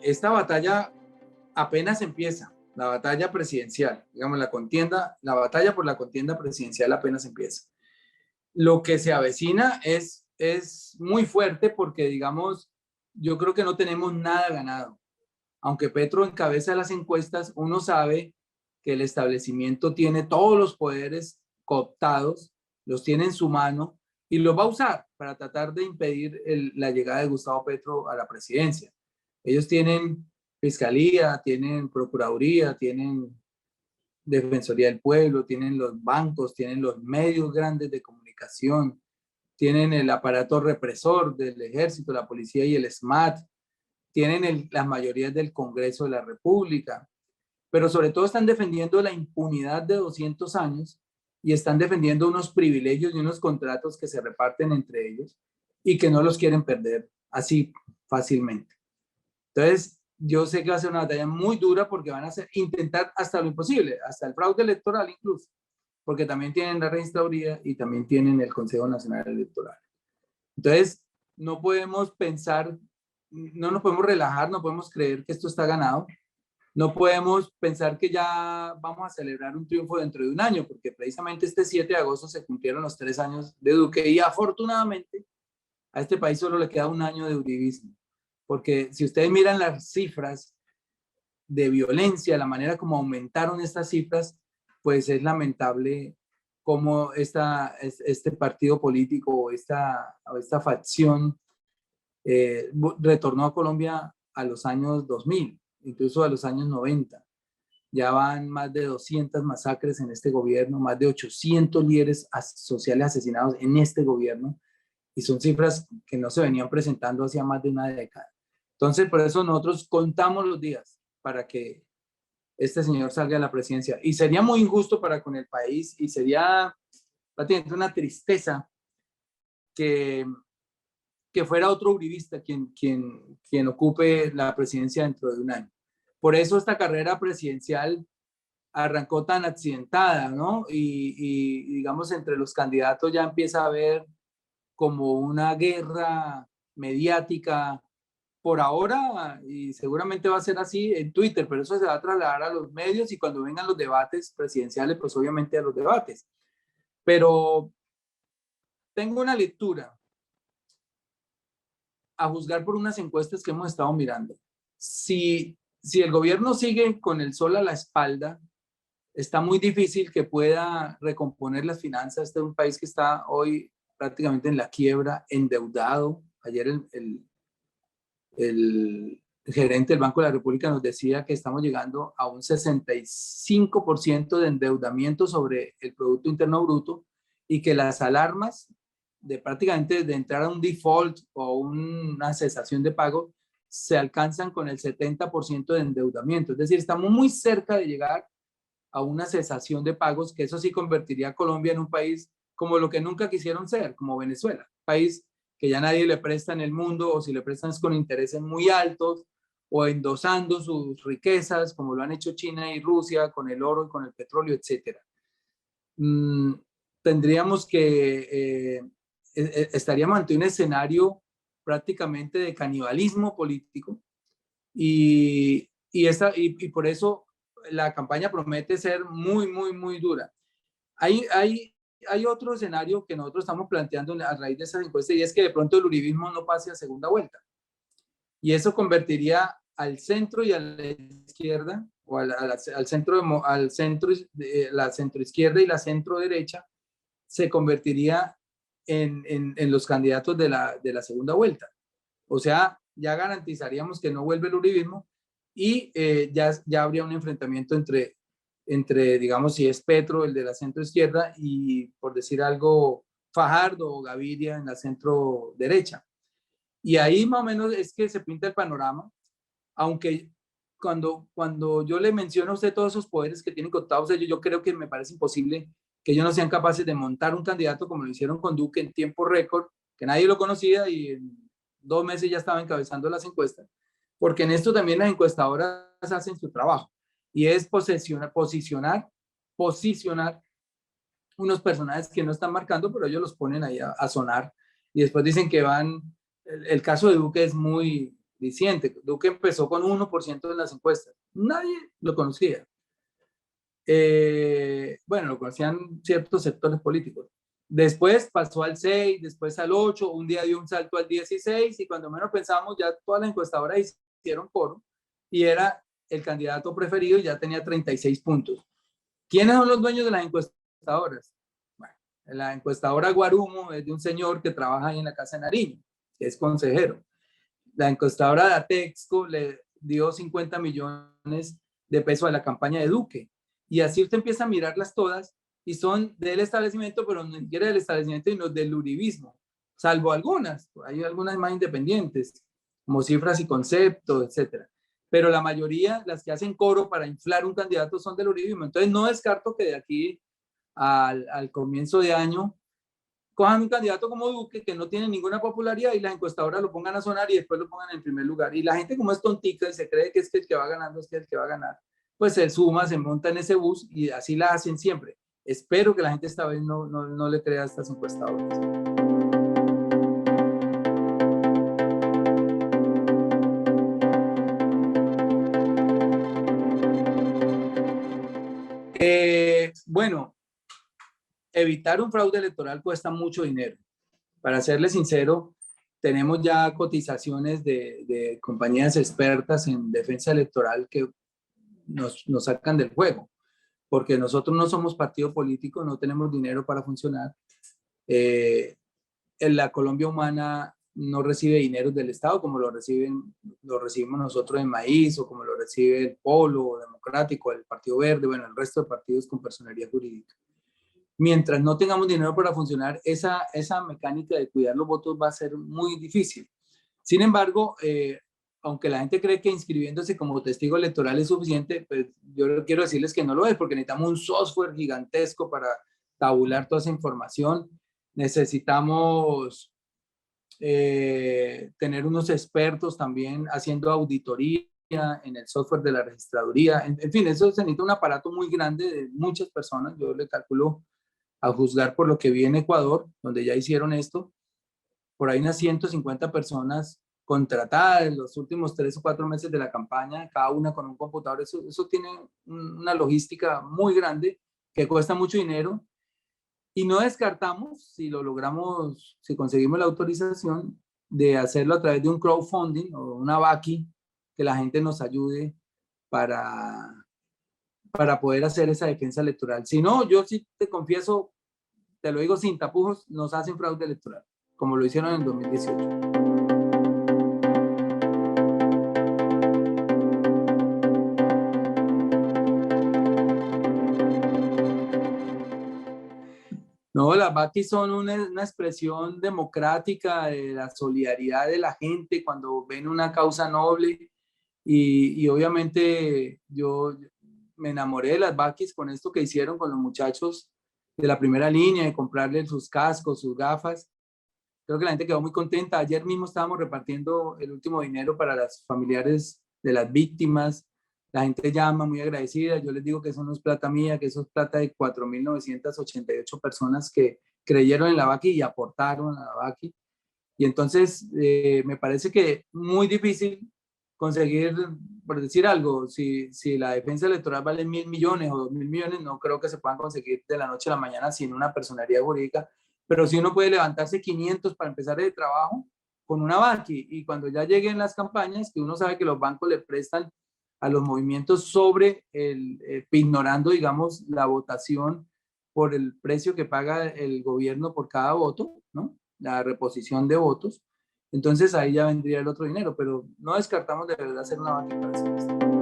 esta batalla apenas empieza, la batalla presidencial, digamos, la batalla por la contienda presidencial apenas empieza. Lo que se avecina es muy fuerte porque, digamos, yo creo que no tenemos nada ganado. Aunque Petro encabeza las encuestas, uno sabe que el establecimiento tiene todos los poderes cooptados, los tiene en su mano y los va a usar para tratar de impedir la llegada de Gustavo Petro a la presidencia. Ellos tienen fiscalía, tienen procuraduría, tienen defensoría del pueblo, tienen los bancos, tienen los medios grandes de comunicación, tienen el aparato represor del ejército, la policía y el SMAT, tienen las mayorías del Congreso de la República, pero sobre todo están defendiendo la impunidad de 200 años y están defendiendo unos privilegios y unos contratos que se reparten entre ellos y que no los quieren perder así fácilmente. Entonces, yo sé que va a ser una batalla muy dura porque van a intentar hasta lo imposible, hasta el fraude electoral incluso, porque también tienen la registraduría y también tienen el Consejo Nacional Electoral. Entonces, no podemos pensar, no nos podemos relajar, no podemos creer que esto está ganado, no podemos pensar que ya vamos a celebrar un triunfo dentro de un año, porque precisamente este 7 de agosto se cumplieron los 3 años de Duque y afortunadamente a este país solo le queda un año de uribismo, porque si ustedes miran las cifras de violencia, la manera como aumentaron estas cifras, pues es lamentable cómo este partido político o esta facción retornó a Colombia a los años 2000, incluso a los años 90. Ya van más de 200 masacres en este gobierno, más de 800 líderes sociales asesinados en este gobierno, y son cifras que no se venían presentando hacía más de una década. Entonces, por eso nosotros contamos los días para que este señor salga a la presidencia. Y sería muy injusto para con el país y sería prácticamente una tristeza que fuera otro uribista quien ocupe la presidencia dentro de un año. Por eso esta carrera presidencial arrancó tan accidentada, ¿no? Y digamos, entre los candidatos ya empieza a haber como una guerra mediática por ahora, y seguramente va a ser así en Twitter, pero eso se va a trasladar a los medios y cuando vengan los debates presidenciales, pues obviamente a los debates. Pero tengo una lectura a juzgar por unas encuestas que hemos estado mirando. Si el gobierno sigue con el sol a la espalda, está muy difícil que pueda recomponer las finanzas. Este es un país que está hoy prácticamente en la quiebra, endeudado. Ayer el gerente del Banco de la República nos decía que estamos llegando a un 65% de endeudamiento sobre el Producto Interno Bruto y que las alarmas de prácticamente de entrar a un default o una cesación de pago se alcanzan con el 70% de endeudamiento. Es decir, estamos muy cerca de llegar a una cesación de pagos, que eso sí convertiría a Colombia en un país como lo que nunca quisieron ser, como Venezuela, un país que ya nadie le presta en el mundo, o si le prestan es con intereses muy altos, o endosando sus riquezas, como lo han hecho China y Rusia, con el oro y con el petróleo, etc. Tendríamos que, estaríamos ante un escenario prácticamente de canibalismo político, y por eso la campaña promete ser muy, muy, muy dura. Hay otro escenario que nosotros estamos planteando a raíz de esas encuestas, y es que de pronto el uribismo no pase a segunda vuelta. Y eso convertiría al centro y a la izquierda, o al centro, la centroizquierda y la centro derecha, se convertiría en los candidatos de la segunda vuelta. O sea, ya garantizaríamos que no vuelve el uribismo y ya habría un enfrentamiento entre, digamos, si es Petro, el de la centro izquierda, y por decir algo, Fajardo o Gaviria en la centro derecha. Y ahí más o menos es que se pinta el panorama, aunque cuando yo le menciono a usted todos esos poderes que tienen contados ellos, yo creo que me parece imposible que ellos no sean capaces de montar un candidato como lo hicieron con Duque en tiempo récord, que nadie lo conocía y en 2 meses ya estaba encabezando las encuestas, porque en esto también las encuestadoras hacen su trabajo, y es posicionar unos personajes que no están marcando, pero ellos los ponen ahí a sonar, y después dicen que van, el caso de Duque es muy, diciente. Duque empezó con 1% en las encuestas. Nadie lo conocía. Bueno, lo conocían ciertos sectores políticos. Después pasó al 6, después al 8, un día dio un salto al 16 y cuando menos pensamos ya todas las encuestadoras hicieron coro y era el candidato preferido y ya tenía 36 puntos. ¿Quiénes son los dueños de las encuestadoras? Bueno, la encuestadora Guarumo es de un señor que trabaja ahí en la Casa de Nariño, que es consejero. La encuestadora de Atexco le dio 50 millones de pesos a la campaña de Duque. Y así usted empieza a mirarlas todas y son del establecimiento, pero no siquiera del establecimiento, sino del uribismo, salvo algunas. Hay algunas más independientes, como Cifras y Conceptos, etcétera. Pero la mayoría, las que hacen coro para inflar un candidato, son del uribismo. Entonces no descarto que de aquí al comienzo de año cojan un candidato como Duque que no tiene ninguna popularidad y las encuestadoras lo pongan a sonar y después lo pongan en primer lugar. Y la gente como es tontica y se cree que es que el que va ganando es que el que va a ganar, pues se suma, se monta en ese bus y así la hacen siempre. Espero que la gente esta vez no le crea a estas encuestadoras. Bueno, evitar un fraude electoral cuesta mucho dinero. Para serle sincero, tenemos ya cotizaciones de compañías expertas en defensa electoral que nos sacan del juego, porque nosotros no somos partido político, no tenemos dinero para funcionar. En la Colombia humana no recibe dinero del Estado como lo recibimos nosotros en Maíz o como lo recibe el Polo Democrático, el Partido Verde, bueno, el resto de partidos con personería jurídica. Mientras no tengamos dinero para funcionar, esa mecánica de cuidar los votos va a ser muy difícil. Sin embargo, aunque la gente cree que inscribiéndose como testigo electoral es suficiente, pues yo quiero decirles que no lo es, porque necesitamos un software gigantesco para tabular toda esa información. Necesitamos tener unos expertos también haciendo auditoría en el software de la registraduría. En fin, eso se necesita un aparato muy grande de muchas personas. Yo le calculo, a juzgar por lo que vi en Ecuador, donde ya hicieron esto, por ahí unas 150 personas contratadas en los últimos 3 o 4 meses de la campaña, cada una con un computador. Eso tiene una logística muy grande que cuesta mucho dinero y no descartamos, si lo logramos, si conseguimos la autorización, de hacerlo a través de un crowdfunding o una vaqui, que la gente nos ayude para poder hacer esa defensa electoral. Si no, yo sí te confieso, te lo digo sin tapujos, nos hacen fraude electoral, como lo hicieron en el 2018. No, las vaqui son una expresión democrática de la solidaridad de la gente cuando ven una causa noble y obviamente yo me enamoré de las vaquis con esto que hicieron con los muchachos de la primera línea, de comprarles sus cascos, sus gafas. Creo que la gente quedó muy contenta. Ayer mismo estábamos repartiendo el último dinero para las familiares de las víctimas. La gente llama muy agradecida. Yo les digo que eso no es plata mía, que eso es plata de 4.988 personas que creyeron en la vaqui y aportaron a la vaqui. Y entonces me parece que muy difícil conseguir, por decir algo, si la defensa electoral vale 1.000 millones o 2.000 millones, no creo que se puedan conseguir de la noche a la mañana sin una personería jurídica, pero si uno puede levantarse 500 para empezar el trabajo con una vaqui y cuando ya lleguen las campañas, que uno sabe que los bancos le prestan a los movimientos sobre ignorando, digamos, la votación por el precio que paga el gobierno por cada voto, ¿no? La reposición de votos. Entonces ahí ya vendría el otro dinero, pero no descartamos de verdad hacer una vaqui para hacer esto.